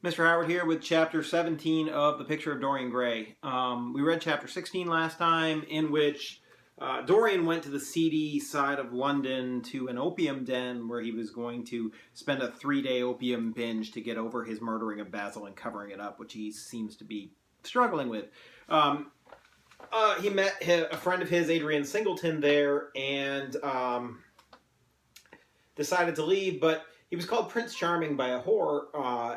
Mr. Howard here with Chapter 17 of The Picture of Dorian Gray. We read Chapter 16 last time, in which Dorian went to the seedy side of London to an opium den where he was going to spend a 3-day opium binge to get over his murdering of Basil and covering it up, which he seems to be struggling with. He met a friend of his, Adrian Singleton, there and decided to leave, but he was called Prince Charming by a whore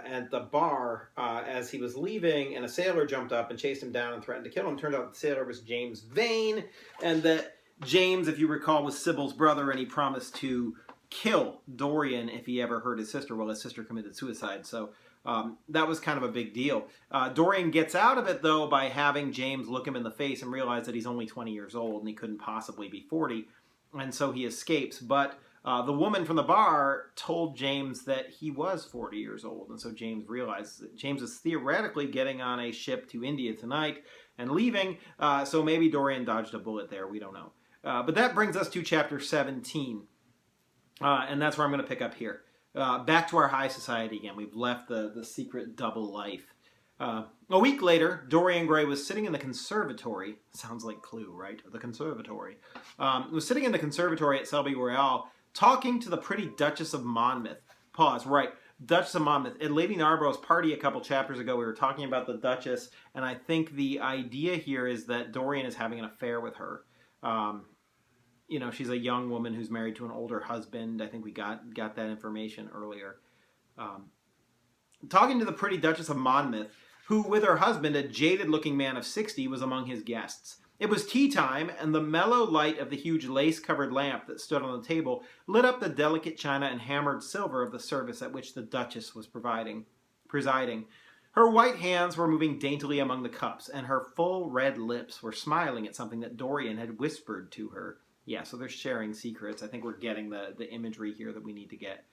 at the bar as he was leaving, and a sailor jumped up and chased him down and threatened to kill him. Turned out the sailor was James Vane, and that James, if you recall, was Sybil's brother, and he promised to kill Dorian if he ever hurt his sister. Well, his sister committed suicide, so that was kind of a big deal. Dorian gets out of it, though, by having James look him in the face and realize that he's only 20 years old and he couldn't possibly be 40, and so he escapes. But the woman from the bar told James that he was 40 years old, and so James realizes that James is theoretically getting on a ship to India tonight and leaving, so maybe Dorian dodged a bullet there, we don't know. But that brings us to Chapter 17, and that's where I'm going to pick up here. Back to our high society again. We've left the secret double life. A week later, Dorian Gray was sitting in the conservatory. Sounds like Clue, right? The conservatory. Was sitting in the conservatory at Selby Royal, talking to the pretty Duchess of Monmouth. Pause. Right. Duchess of Monmouth. At Lady Narborough's party a couple chapters ago, we were talking about the Duchess, and I think the idea here is that Dorian is having an affair with her. You know, she's a young woman who's married to an older husband. I think we got that information earlier. Talking to the pretty Duchess of Monmouth, who, with her husband, a jaded-looking man of 60, was among his guests. It was tea time, and the mellow light of the huge lace-covered lamp that stood on the table lit up the delicate china and hammered silver of the service at which the Duchess was presiding. Her white hands were moving daintily among the cups, and her full red lips were smiling at something that Dorian had whispered to her. Yeah, so they're sharing secrets. I think we're getting the imagery here that we need to get.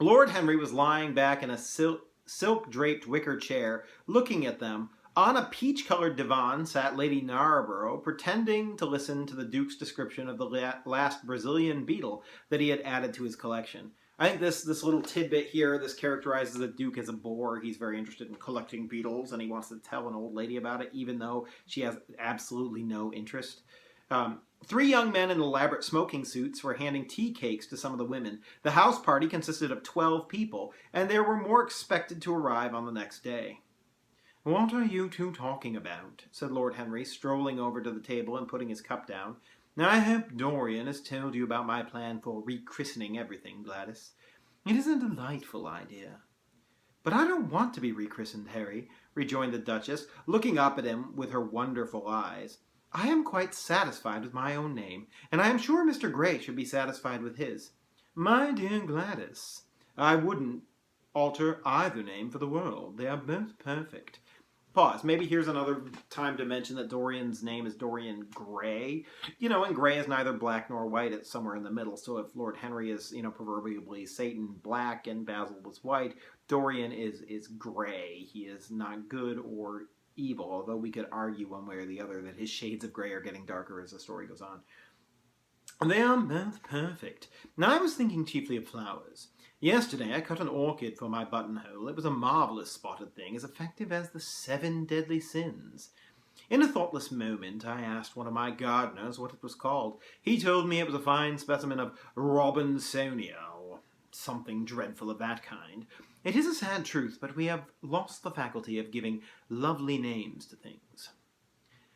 Lord Henry was lying back in a silk-draped wicker chair, looking at them. On a peach-colored divan sat Lady Narborough, pretending to listen to the Duke's description of the last Brazilian beetle that he had added to his collection. I think this little tidbit here, this characterizes the Duke as a bore. He's very interested in collecting beetles, and he wants to tell an old lady about it, even though she has absolutely no interest. 3 young men in elaborate smoking suits were handing tea cakes to some of the women. The house party consisted of 12 people, and there were more expected to arrive on the next day. "What are you two talking about?" said Lord Henry, strolling over to the table and putting his cup down. "I hope Dorian has told you about my plan for rechristening everything, Gladys. It is a delightful idea." "But I don't want to be rechristened, Harry," rejoined the Duchess, looking up at him with her wonderful eyes. "I am quite satisfied with my own name, and I am sure Mr. Gray should be satisfied with his." "My dear Gladys, I wouldn't alter either name for the world. They are both perfect." Pause. Maybe here's another time to mention that Dorian's name is Dorian Gray. You know, and Gray is neither black nor white. It's somewhere in the middle. So if Lord Henry is, proverbially Satan black and Basil was white, Dorian is gray. He is not good or evil, although we could argue one way or the other that his shades of gray are getting darker as the story goes on. "They are both perfect. Now, I was thinking chiefly of flowers. Yesterday I cut an orchid for my buttonhole. It was a marvellous spotted thing, as effective as the 7 deadly sins. In a thoughtless moment I asked one of my gardeners what it was called. He told me it was a fine specimen of Robinsonia, or something dreadful of that kind. It is a sad truth, but we have lost the faculty of giving lovely names to things.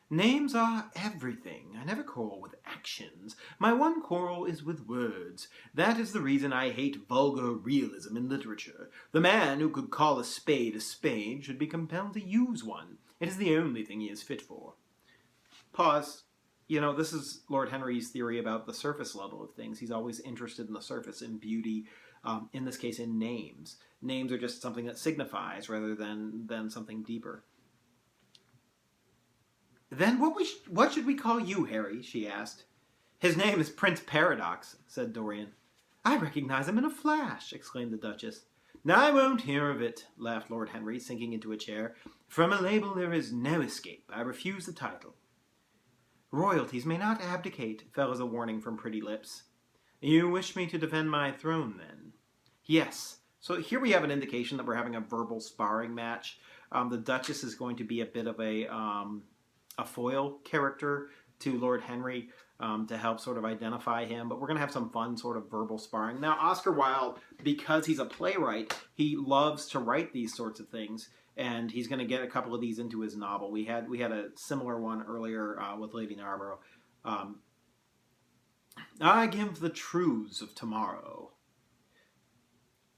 Names are everything. I never quarrel with actions. My one quarrel is with words. That is the reason I hate vulgar realism in literature. The man who could call a spade should be compelled to use one. It is the only thing he is fit for." Pause. This is Lord Henry's theory about the surface level of things. He's always interested in the surface, in beauty, in this case in names. Names are just something that signifies rather than something deeper. "Then what should we call you, Harry?" she asked. "His name is Prince Paradox," said Dorian. "I recognize him in a flash," exclaimed the Duchess. "I won't hear of it," laughed Lord Henry, sinking into a chair. "From a label there is no escape. I refuse the title." "Royalties may not abdicate," fell as a warning from pretty lips. "You wish me to defend my throne, then?" "Yes, So here we have an indication that we're having a verbal sparring match. The Duchess is going to be a bit of a foil character to Lord Henry to help sort of identify him. But we're going to have some fun sort of verbal sparring. Now, Oscar Wilde, because he's a playwright, he loves to write these sorts of things. And he's going to get a couple of these into his novel. We had a similar one earlier with Lady Narborough. I give the truths of tomorrow.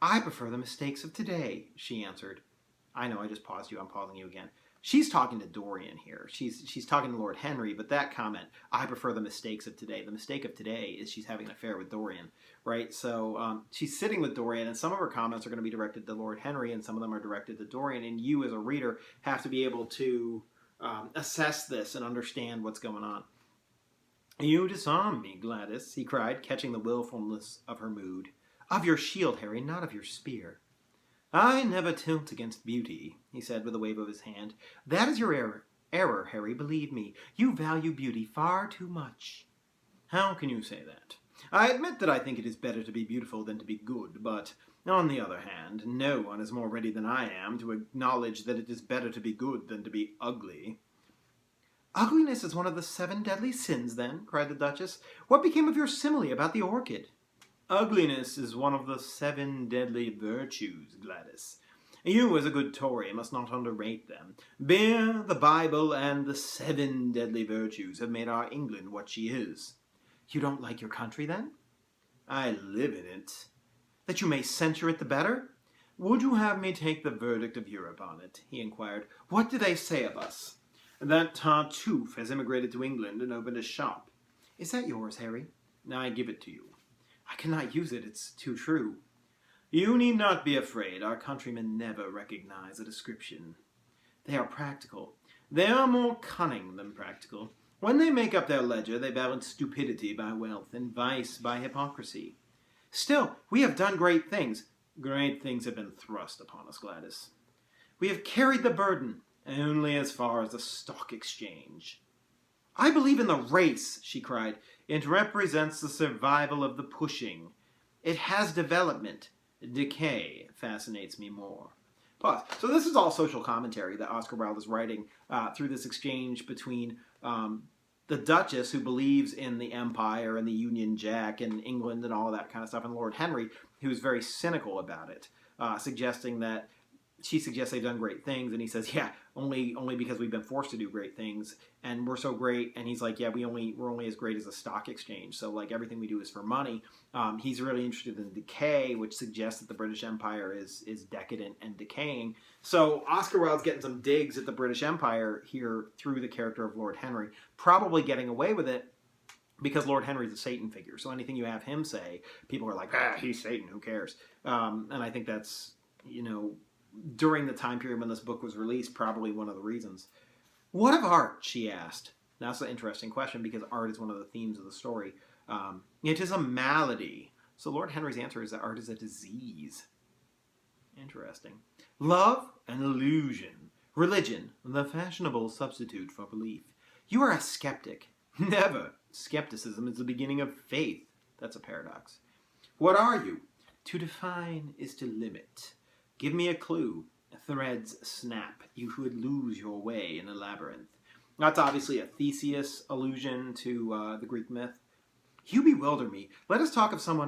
I prefer the mistakes of today, she answered. I know, I just paused you. I'm pausing you again. She's talking to Dorian here. She's talking to Lord Henry, but that comment, I prefer the mistakes of today. The mistake of today is she's having an affair with Dorian, right? So she's sitting with Dorian, and some of her comments are going to be directed to Lord Henry, and some of them are directed to Dorian, and you as a reader have to be able to assess this and understand what's going on. You disarm me, Gladys, he cried, catching the willfulness of her mood. Of your shield, Harry, not of your spear. I never tilt against beauty, he said with a wave of his hand. That is your error, Harry, believe me. You value beauty far too much. How can you say that? I admit that I think it is better to be beautiful than to be good, but on the other hand, no one is more ready than I am to acknowledge that it is better to be good than to be ugly. Ugliness is one of the 7 deadly sins, then, cried the Duchess. What became of your simile about the orchid? Ugliness is one of the 7 deadly virtues, Gladys. You, as a good Tory, must not underrate them. Beer, the Bible, and the 7 deadly virtues have made our England what she is. You don't like your country, then? I live in it. That you may censure it the better? Would you have me take the verdict of Europe on it? He inquired. What do they say of us? That Tartuffe has immigrated to England and opened a shop. Is that yours, Harry? I give it to you. I cannot use it. It's too true. You need not be afraid. Our countrymen never recognize a description. They are practical. They are more cunning than practical. When they make up their ledger, they balance stupidity by wealth and vice by hypocrisy. Still, we have done great things. Great things have been thrust upon us, Gladys. We have carried the burden only as far as the stock exchange. I believe in the race, she cried. It represents the survival of the pushing. It has development. Decay fascinates me more. Pause. So this is all social commentary that Oscar Wilde is writing through this exchange between the Duchess, who believes in the Empire and the Union Jack and England and all of that kind of stuff, and Lord Henry, who's very cynical about it, suggesting that she suggests they've done great things, and he says, yeah, only because we've been forced to do great things, and we're so great. And he's like, yeah, we're only as great as a stock exchange, so like everything we do is for money. He's really interested in decay, which suggests that the British Empire is decadent and decaying. So Oscar Wilde's getting some digs at the British Empire here through the character of Lord Henry, probably getting away with it because Lord Henry's a Satan figure. So anything you have him say, people are like, he's Satan, who cares? And I think that's, during the time period when this book was released, probably one of the reasons. What of art, she asked. That's an interesting question because art is one of the themes of the story. It is a malady. So Lord Henry's answer is that art is a disease. Interesting. Love and illusion. Religion, the fashionable substitute for belief. You are a skeptic. Never. Skepticism is the beginning of faith. That's a paradox. What are you? To define is to limit. Give me a clue. Threads snap. You would lose your way in a labyrinth. That's obviously a Theseus allusion to the Greek myth. You bewilder me. Let us talk of someone